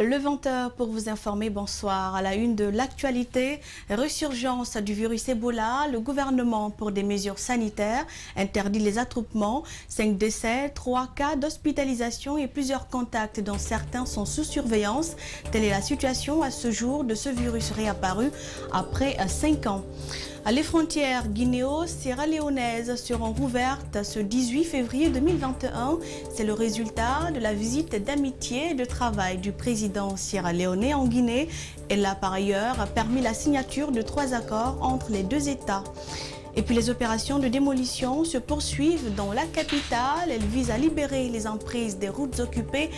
Le 20h pour vous informer, bonsoir. À la une de l'actualité, résurgence du virus Ebola, le gouvernement pour des mesures sanitaires interdit les attroupements, 5 décès, 3 cas d'hospitalisation et plusieurs contacts dont certains sont sous surveillance. Telle est la situation à ce jour de ce virus réapparu après 5 ans. Les frontières guinéo-sierra-léonaises seront rouvertes ce 18 février 2021. C'est le résultat de la visite d'amitié et de travail du président sierra-léonais en Guinée. Elle a par ailleurs permis la signature de 3 accords entre les 2 États. Et puis les opérations de démolition se poursuivent dans la capitale. Elles visent à libérer les emprises des routes occupées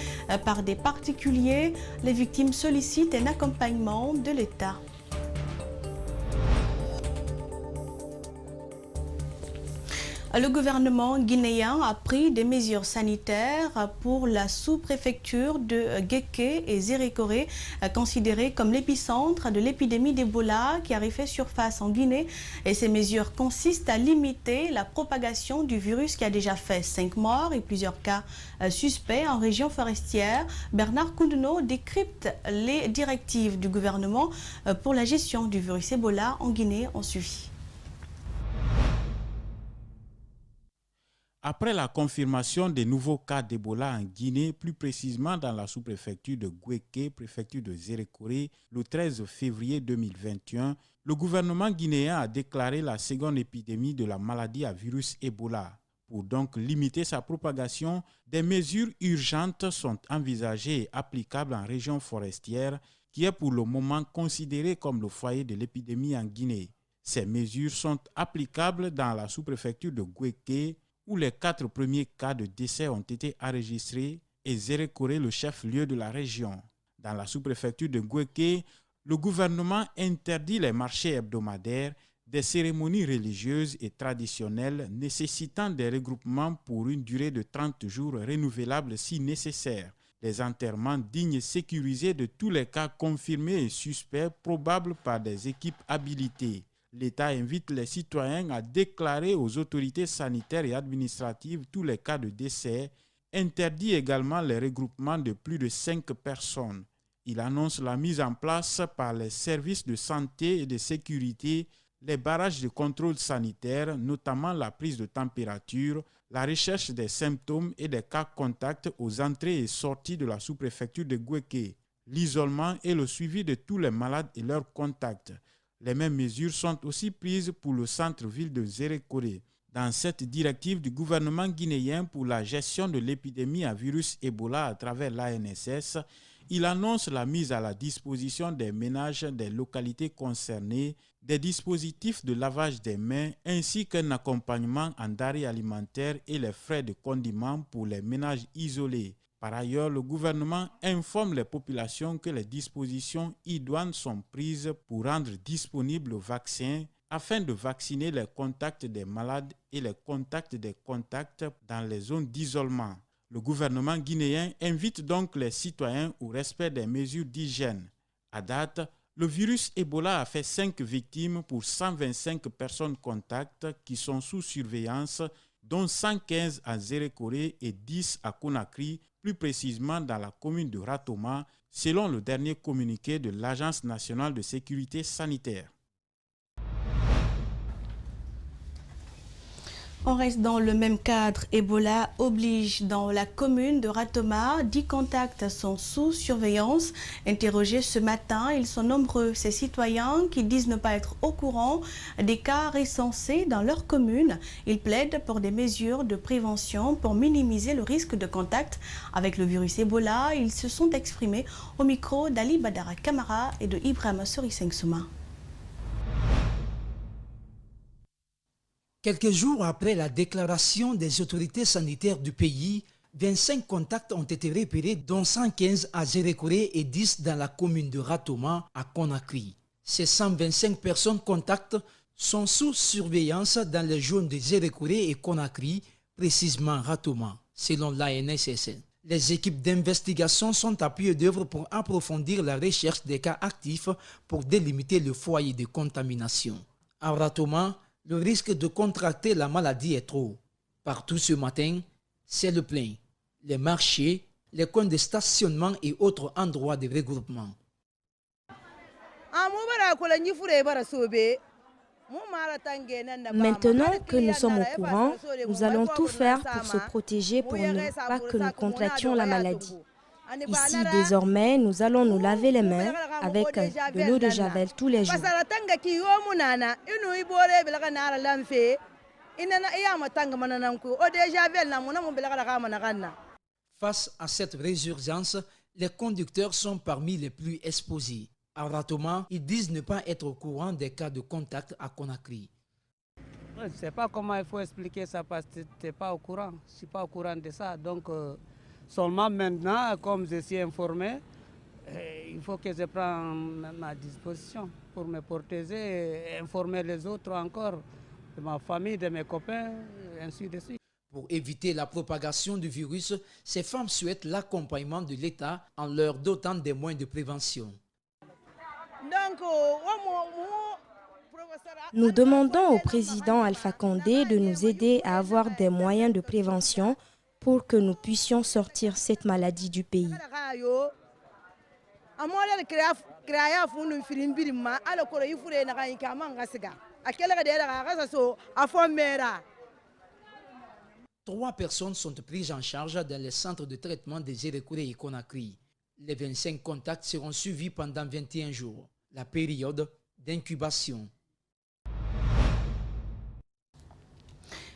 par des particuliers. Les victimes sollicitent un accompagnement de l'État. Le gouvernement guinéen a pris des mesures sanitaires pour la sous-préfecture de Guéké et Zérékoré, considérée comme l'épicentre de l'épidémie d'Ebola qui a refait surface en Guinée. Et ces mesures consistent à limiter la propagation du virus qui a déjà fait 5 morts et plusieurs cas suspects en région forestière. Bernard Koundouno décrypte les directives du gouvernement pour la gestion du virus Ebola en Guinée. On suit. Après la confirmation des nouveaux cas d'Ebola en Guinée, plus précisément dans la sous-préfecture de Guéké, préfecture de Zérékoré, le 13 février 2021, le gouvernement guinéen a déclaré la seconde épidémie de la maladie à virus Ebola. Pour donc limiter sa propagation, des mesures urgentes sont envisagées et applicables en région forestière, qui est pour le moment considérée comme le foyer de l'épidémie en Guinée. Ces mesures sont applicables dans la sous-préfecture de Guéké, où les 4 premiers cas de décès ont été enregistrés, et Zérékoré, le chef-lieu de la région. Dans la sous-préfecture de Guéké, le gouvernement interdit les marchés hebdomadaires, des cérémonies religieuses et traditionnelles nécessitant des regroupements pour une durée de 30 jours renouvelables si nécessaire, les enterrements dignes et sécurisés de tous les cas confirmés et suspects probables par des équipes habilitées. L'État invite les citoyens à déclarer aux autorités sanitaires et administratives tous les cas de décès, interdit également les regroupements de plus de 5 personnes. Il annonce la mise en place par les services de santé et de sécurité, les barrages de contrôle sanitaire, notamment la prise de température, la recherche des symptômes et des cas contacts aux entrées et sorties de la sous-préfecture de Guéké, l'isolement et le suivi de tous les malades et leurs contacts. Les mêmes mesures sont aussi prises pour le centre-ville de Zérékoré. Dans cette directive du gouvernement guinéen pour la gestion de l'épidémie à virus Ebola à travers l'ANSS, il annonce la mise à la disposition des ménages des localités concernées, des dispositifs de lavage des mains ainsi qu'un accompagnement en denrées alimentaires et les frais de condiments pour les ménages isolés. Par ailleurs, le gouvernement informe les populations que les dispositions idoines sont prises pour rendre disponible le vaccin afin de vacciner les contacts des malades et les contacts des contacts dans les zones d'isolement. Le gouvernement guinéen invite donc les citoyens au respect des mesures d'hygiène. À date, le virus Ebola a fait 5 victimes pour 125 personnes contacts qui sont sous surveillance, dont 115 à Zérékoré et 10 à Conakry, plus précisément dans la commune de Ratoma, selon le dernier communiqué de l'Agence nationale de sécurité sanitaire. On reste dans le même cadre. Ebola oblige dans la commune de Ratoma. 10 contacts sont sous surveillance. Interrogés ce matin, ils sont nombreux, ces citoyens qui disent ne pas être au courant des cas recensés dans leur commune. Ils plaident pour des mesures de prévention pour minimiser le risque de contact avec le virus Ebola. Ils se sont exprimés au micro d'Ali Badara Kamara et de Ibrahima Soriseng-Souma. Quelques jours après la déclaration des autorités sanitaires du pays, 25 contacts ont été repérés, dont 115 à Zérékoré et 10 dans la commune de Ratoma à Conakry. Ces 125 personnes contacts sont sous surveillance dans les zones de Zérékoré et Conakry, précisément Ratoma, selon l'ANSS. Les équipes d'investigation sont à pied d'œuvre pour approfondir la recherche des cas actifs pour délimiter le foyer de contamination. À Ratoma, le risque de contracter la maladie est trop. Partout ce matin, c'est le plein. Les marchés, les coins de stationnement et autres endroits de regroupement. Maintenant que nous sommes au courant, nous allons tout faire pour se protéger pour ne pas que nous contractions la maladie. Ici, désormais, nous allons nous laver les mains avec de l'eau de Javel tous les jours. Face à cette résurgence, les conducteurs sont parmi les plus exposés. À Ratoma, ils disent ne pas être au courant des cas de contact à Conakry. Je ne sais pas comment il faut expliquer ça parce que tu n'es pas au courant. Je ne suis pas au courant de ça. Donc, seulement maintenant, comme je suis informé, il faut que je prenne ma disposition pour me protéger et informer les autres encore, de ma famille, de mes copains, et ainsi de suite. Pour éviter la propagation du virus, ces femmes souhaitent l'accompagnement de l'État en leur dotant des moyens de prévention. Nous demandons au président Alpha Condé de nous aider à avoir des moyens de prévention pour que nous puissions sortir cette maladie du pays. Trois personnes sont prises en charge dans les centres de traitement des Zérekouré et Conakry. Les 25 contacts seront suivis pendant 21 jours, la période d'incubation.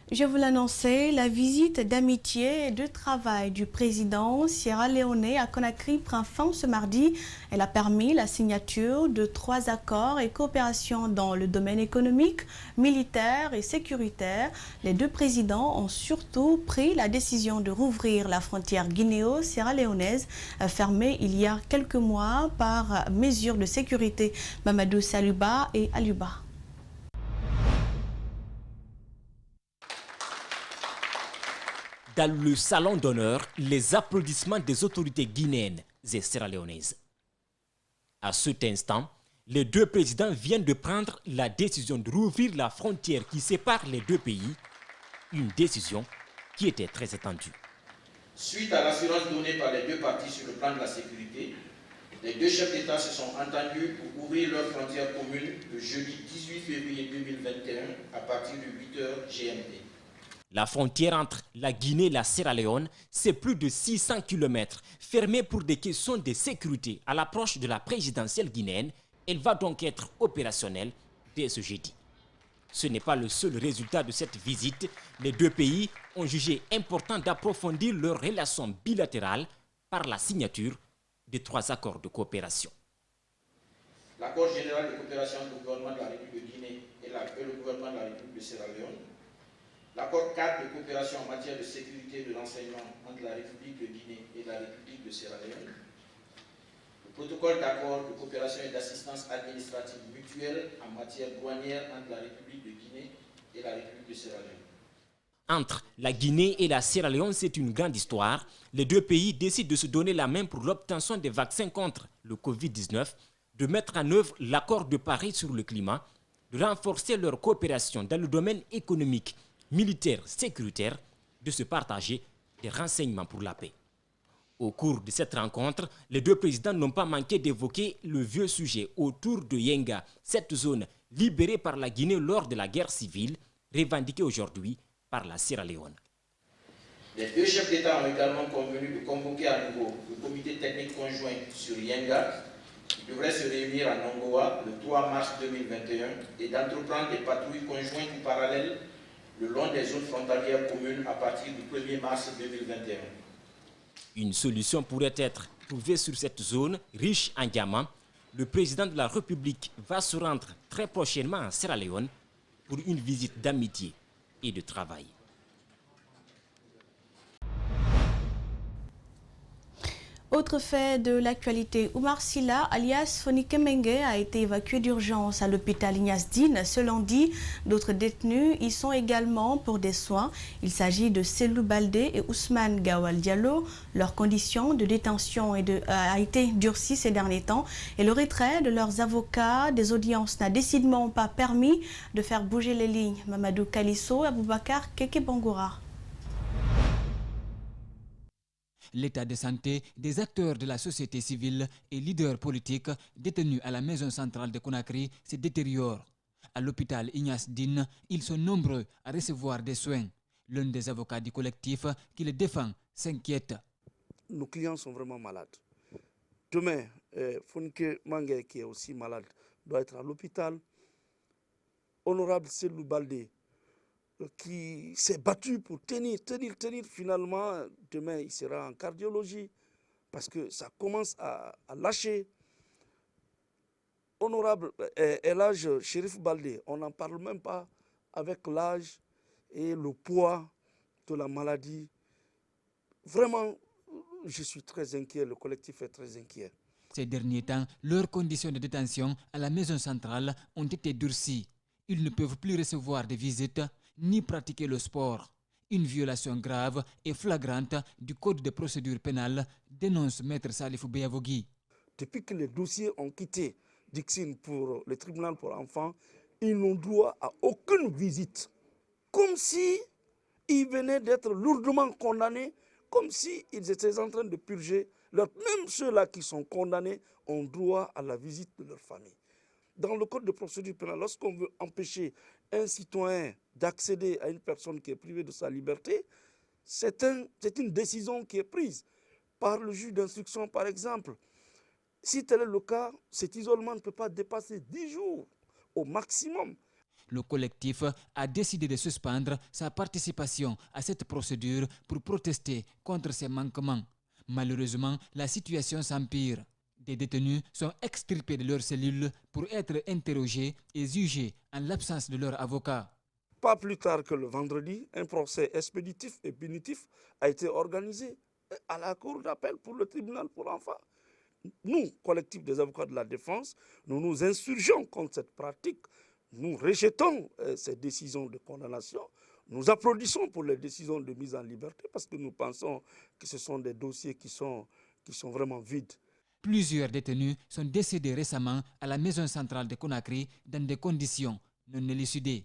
Je vous l'annonçais, la visite d'amitié et de travail du président sierra-léonais à Conakry prend fin ce mardi. Elle a permis la signature de 3 accords et coopérations dans le domaine économique, militaire et sécuritaire. Les 2 présidents ont surtout pris la décision de rouvrir la frontière guinéo-sierra-léonaise fermée il y a quelques mois par mesure de sécurité. Mamadou Saluba et Aluba. Dans le salon d'honneur, les applaudissements des autorités guinéennes et sierra-léonaises. À cet instant, les 2 présidents viennent de prendre la décision de rouvrir la frontière qui sépare les 2 pays, une décision qui était très attendue. Suite à l'assurance donnée par les 2 parties sur le plan de la sécurité, les 2 chefs d'État se sont entendus pour ouvrir leur frontière commune le jeudi 18 février 2021 à partir de 8h GMT. La frontière entre la Guinée et la Sierra Leone, c'est plus de 600 km, fermée pour des questions de sécurité à l'approche de la présidentielle guinéenne. Elle va donc être opérationnelle dès ce jeudi. Ce n'est pas le seul résultat de cette visite. Les 2 pays ont jugé important d'approfondir leurs relations bilatérales par la signature de 3 accords de coopération. L'accord général de coopération entre le gouvernement de la République de Guinée et le gouvernement de la République de Sierra Leone. L'accord cadre de coopération en matière de sécurité de l'enseignement entre la République de Guinée et la République de Sierra Leone. Le protocole d'accord de coopération et d'assistance administrative mutuelle en matière douanière entre la République de Guinée et la République de Sierra Leone. Entre la Guinée et la Sierra Leone, c'est une grande histoire. Les 2 pays décident de se donner la main pour l'obtention des vaccins contre le Covid-19, de mettre en œuvre l'accord de Paris sur le climat, de renforcer leur coopération dans le domaine économique, militaire, sécuritaire, de se partager des renseignements pour la paix. Au cours de cette rencontre, les 2 présidents n'ont pas manqué d'évoquer le vieux sujet autour de Yenga, cette zone libérée par la Guinée lors de la guerre civile, revendiquée aujourd'hui par la Sierra Leone. Les 2 chefs d'État ont également convenu de convoquer à nouveau le comité technique conjoint sur Yenga, qui devrait se réunir à Nongoa le 3 mars 2021 et d'entreprendre des patrouilles conjointes ou parallèles le long des zones frontalières communes à partir du 1er mars 2021. Une solution pourrait être trouvée sur cette zone riche en diamants. Le président de la République va se rendre très prochainement à Sierra Leone pour une visite d'amitié et de travail. Autre fait de l'actualité, Oumar Silla, alias Foni Kemenge, a été évacué d'urgence à l'hôpital Ignace Dine ce lundi. D'autres détenus y sont également pour des soins. Il s'agit de Selou Baldé et Ousmane Gawal Diallo. Leur condition de détention a été durcie ces derniers temps et le retrait de leurs avocats des audiences n'a décidément pas permis de faire bouger les lignes. Mamadou Kalisso, Aboubakar Keke Bangoura. L'état de santé des acteurs de la société civile et leaders politiques détenus à la maison centrale de Conakry se détériore. À l'hôpital Ignace Dine, ils sont nombreux à recevoir des soins. L'un des avocats du collectif qui les défend s'inquiète. Nos clients sont vraiment malades. Demain, Fonike Mangé, qui est aussi malade, doit être à l'hôpital. Honorable Selou Baldé, qui s'est battu pour tenir. Finalement, demain, il sera en cardiologie parce que ça commence à lâcher. Honorable Elhadj Chérif Baldé, on n'en parle même pas avec l'âge et le poids de la maladie. Vraiment, je suis très inquiet, le collectif est très inquiet. Ces derniers temps, leurs conditions de détention à la maison centrale ont été durcies. Ils ne peuvent plus recevoir des visites ni pratiquer le sport. Une violation grave et flagrante du Code de procédure pénale, dénonce Maître Salifou Beyavogui. Depuis que les dossiers ont quitté Dixine pour le tribunal pour enfants, ils n'ont droit à aucune visite. Comme si ils venaient d'être lourdement condamnés, comme s'ils étaient en train de purger. Même ceux-là qui sont condamnés ont droit à la visite de leur famille. Dans le code de procédure pénale, lorsqu'on veut empêcher un citoyen d'accéder à une personne qui est privée de sa liberté, c'est une décision qui est prise par le juge d'instruction, par exemple. Si tel est le cas, cet isolement ne peut pas dépasser 10 jours au maximum. Le collectif a décidé de suspendre sa participation à cette procédure pour protester contre ces manquements. Malheureusement, la situation s'empire. Des détenus sont extirpés de leurs cellules pour être interrogés et jugés en l'absence de leur avocat. Pas plus tard que le vendredi, un procès expéditif et punitif a été organisé à la cour d'appel pour le tribunal pour enfants. Nous, collectif des avocats de la défense, nous nous insurgeons contre cette pratique. Nous rejetons ces décisions de condamnation. Nous applaudissons pour les décisions de mise en liberté parce que nous pensons que ce sont des dossiers qui sont vraiment vides. Plusieurs détenus sont décédés récemment à la maison centrale de Conakry dans des conditions non élucidées.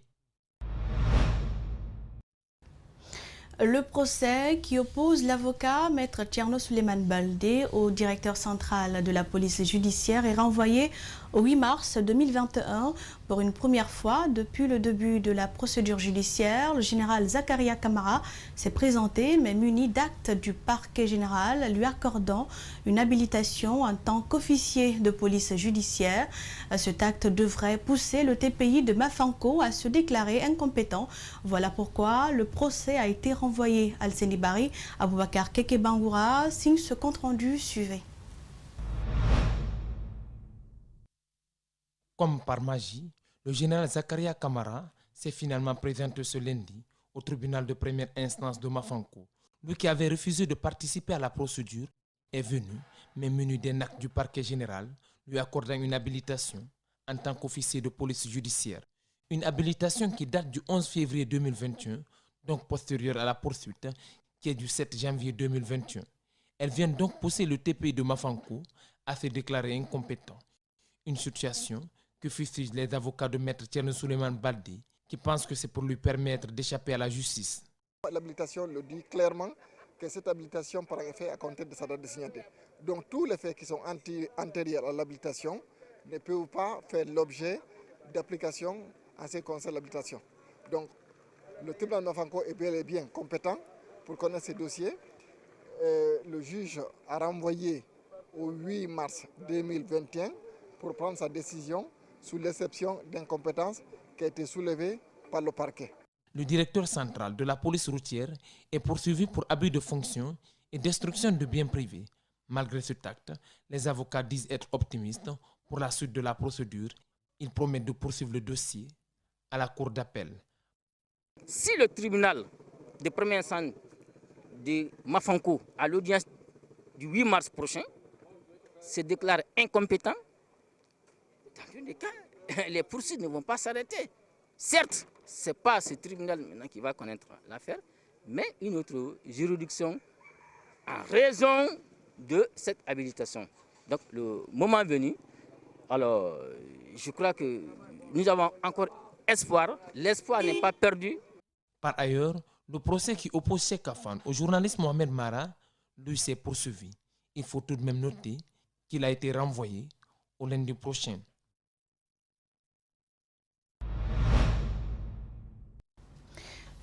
Le procès qui oppose l'avocat Maître Thierno Souleymane Baldé au directeur central de la police judiciaire est renvoyé au 8 mars 2021 pour une première fois depuis le début de la procédure judiciaire. Le général Zakaria Kamara s'est présenté mais muni d'acte du parquet général lui accordant une habilitation en tant qu'officier de police judiciaire. Cet acte devrait pousser le TPI de Mafanko à se déclarer incompétent. Voilà pourquoi le procès a été renvoyé. Alseni Bari, Aboubakar Keke Bangoura signe ce compte-rendu, suivez. Comme par magie, le général Zakaria Kamara s'est finalement présenté ce lundi au tribunal de première instance de Mafanko. Lui qui avait refusé de participer à la procédure est venu, mais muni d'un acte du parquet général, lui accordant une habilitation en tant qu'officier de police judiciaire. Une habilitation qui date du 11 février 2021, donc postérieure à la poursuite, qui est du 7 janvier 2021. Elle vient donc pousser le TPI de Mafanko à se déclarer incompétent. Une situation que fustigent les avocats de Maître Thierno Souleymane Baldé, qui pensent que c'est pour lui permettre d'échapper à la justice. L'habilitation le dit clairement que cette habilitation prend effet à compter de sa date de signature. Donc tous les faits qui sont antérieurs à l'habilitation ne peuvent pas faire l'objet d'application en ce qui concerne l'habilitation. Donc le tribunal de Mafanko est bel et bien compétent pour connaître ces dossiers. Le juge a renvoyé au 8 mars 2021 pour prendre sa décision sous l'exception d'incompétence qui a été soulevée par le parquet. Le directeur central de la police routière est poursuivi pour abus de fonction et destruction de biens privés. Malgré cet acte, les avocats disent être optimistes pour la suite de la procédure. Ils promettent de poursuivre le dossier à la cour d'appel. Si le tribunal de première instance de Mafanko à l'audience du 8 mars prochain se déclare incompétent, dans tous les cas, les poursuites ne vont pas s'arrêter. Certes, ce n'est pas ce tribunal maintenant qui va connaître l'affaire, mais une autre juridiction en raison de cette habilitation. Donc le moment venu, alors je crois que nous avons encore espoir. L'espoir n'est pas perdu. Par ailleurs, le procès qui oppose Cheikh Afan au journaliste Mohamed Mara lui s'est poursuivi. Il faut tout de même noter qu'il a été renvoyé au lundi prochain.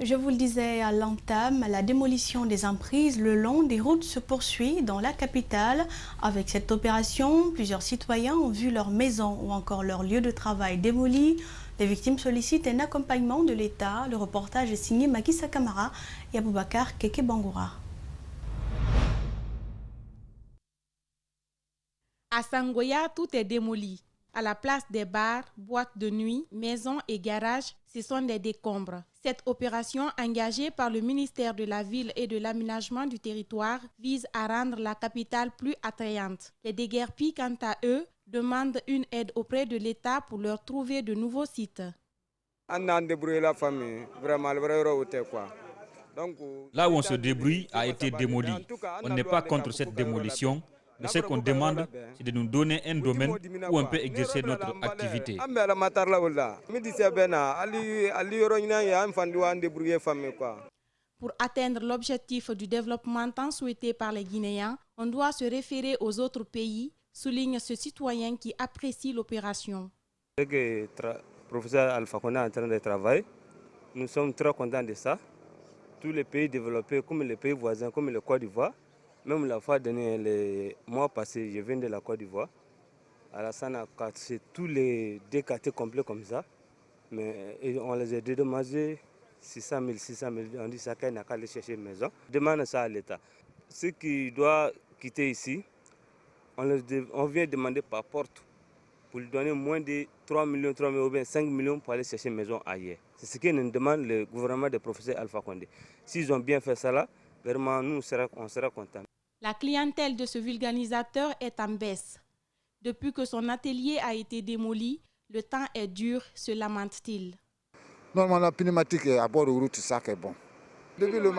Je vous le disais à l'entame, la démolition des emprises le long des routes se poursuit dans la capitale. Avec cette opération, plusieurs citoyens ont vu leur maison ou encore leur lieu de travail démolis. Les victimes sollicitent un accompagnement de l'État. Le reportage est signé Makissa Kamara et Aboubakar Keke Bangoura. À Sangoya, tout est démoli. À la place des bars, boîtes de nuit, maisons et garages, ce sont des décombres. Cette opération, engagée par le ministère de la Ville et de l'Aménagement du Territoire, vise à rendre la capitale plus attrayante. Les déguerpis, quant à eux, demandent une aide auprès de l'État pour leur trouver de nouveaux sites. Là où on se débrouille a été démoli. On n'est pas contre cette démolition. Mais ce qu'on demande, c'est de nous donner un domaine où on peut exercer notre activité. Pour atteindre l'objectif du développement tant souhaité par les Guinéens, on doit se référer aux autres pays, souligne ce citoyen qui apprécie l'opération. Le professeur Alpha Condé est en train de travailler. Nous sommes très contents de ça. Tous les pays développés, comme les pays voisins, comme le Côte d'Ivoire, même la fois dernière, les mois passés, je viens de la Côte d'Ivoire. Alassane a cassé tous les deux quartiers complets comme ça. Mais on les a dédommagés 600 000. On dit ça qu'il n'a qu'à aller chercher une maison. On demande ça à l'État. Ceux qui doivent quitter ici, on vient demander par porte pour lui donner moins de 3 millions ou bien 5 millions pour aller chercher une maison ailleurs. C'est ce que nous demande le gouvernement du professeur Alpha Condé. S'ils ont bien fait ça là, vraiment, nous, on sera contents. La clientèle de ce vulgarisateur est en baisse. Depuis que son atelier a été démoli, le temps est dur, se lamente-t-il. Normalement, la pneumatique à bord de route, c'est ça qui est bon. Depuis le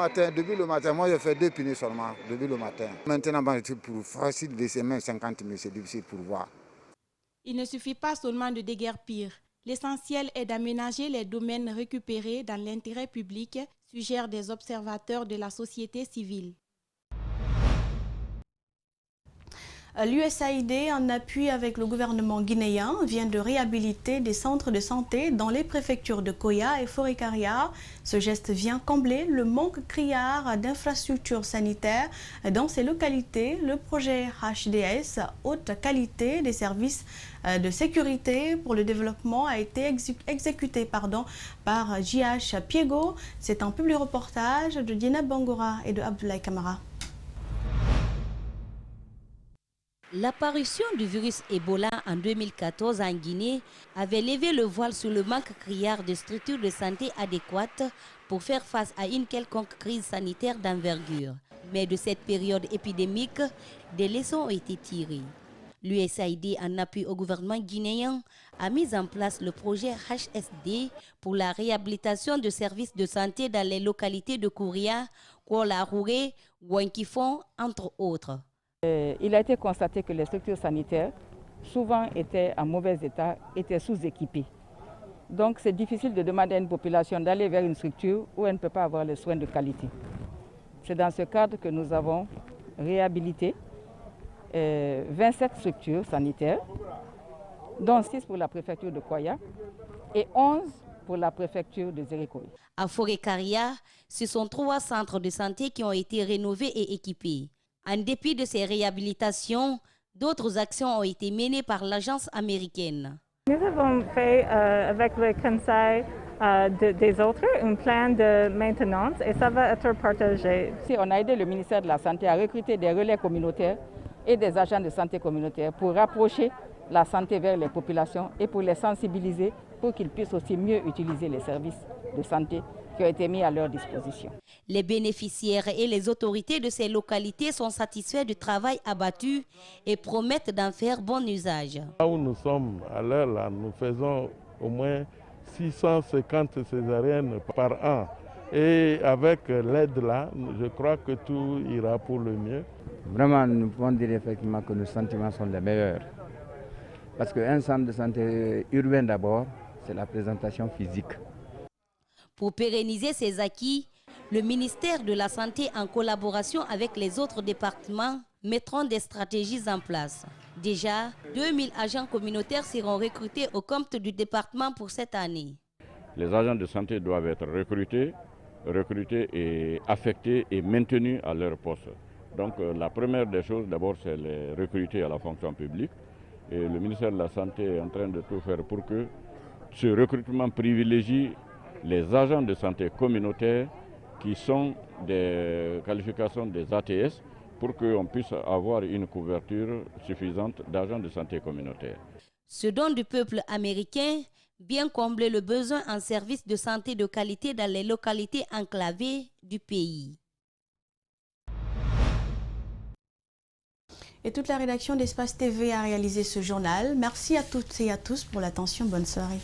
matin, moi, j'ai fait 2 pneus seulement, depuis le matin. Maintenant, pour facile de ces 50 000, c'est difficile pour voir. Il ne suffit pas seulement de déguerpir. L'essentiel est d'aménager les domaines récupérés dans l'intérêt public, suggèrent des observateurs de la société civile. L'USAID, en appui avec le gouvernement guinéen, vient de réhabiliter des centres de santé dans les préfectures de Koya et Forikaria. Ce geste vient combler le manque criard d'infrastructures sanitaires dans ces localités. Le projet HDS, Haute Qualité des Services de Sécurité pour le Développement, a été exécuté par JH Piego. C'est un public reportage de Dina Bangoura et de Abdoulaye Kamara. L'apparition du virus Ebola en 2014 en Guinée avait levé le voile sur le manque criard de structures de santé adéquates pour faire face à une quelconque crise sanitaire d'envergure. Mais de cette période épidémique, des leçons ont été tirées. L'USAID, en appui au gouvernement guinéen, a mis en place le projet HSD pour la réhabilitation de services de santé dans les localités de Kouria, Kuala-Rouré, Ouankifon, entre autres. Il a été constaté que les structures sanitaires, souvent étaient en mauvais état, étaient sous-équipées. Donc c'est difficile de demander à une population d'aller vers une structure où elle ne peut pas avoir les soins de qualité. C'est dans ce cadre que nous avons réhabilité 27 structures sanitaires, dont 6 pour la préfecture de Koya et 11 pour la préfecture de Zérékoy. À Forikaria, ce sont 3 centres de santé qui ont été rénovés et équipés. En dépit de ces réhabilitations, d'autres actions ont été menées par l'agence américaine. Nous avons fait avec le conseil des autres un plan de maintenance et ça va être partagé. On a aidé le ministère de la Santé à recruter des relais communautaires et des agents de santé communautaire pour rapprocher la santé vers les populations et pour les sensibiliser pour qu'ils puissent aussi mieux utiliser les services de santé qui ont été mis à leur disposition. Les bénéficiaires et les autorités de ces localités sont satisfaits du travail abattu et promettent d'en faire bon usage. Là où nous sommes à l'heure, là, nous faisons au moins 650 césariennes par an. Et avec l'aide là, je crois que tout ira pour le mieux. Vraiment, nous pouvons dire effectivement que nos sentiments sont les meilleurs. Parce qu'un centre de santé urbain d'abord, c'est la présentation physique. Pour pérenniser ces acquis, Le ministère de la Santé, en collaboration avec les autres départements, mettront des stratégies en place. Déjà, 2000 agents communautaires seront recrutés au compte du département pour cette année. Les agents de santé doivent être recrutés et affectés et maintenus à leur poste. Donc la première des choses, d'abord, c'est les recruter à la fonction publique. Et le ministère de la Santé est en train de tout faire pour que ce recrutement privilégie les agents de santé communautaires qui sont des qualifications des ATS pour qu'on puisse avoir une couverture suffisante d'agents de santé communautaires. Ce don du peuple américain vient combler le besoin en services de santé de qualité dans les localités enclavées du pays. Et toute la rédaction d'Espace TV a réalisé ce journal. Merci à toutes et à tous pour l'attention. Bonne soirée.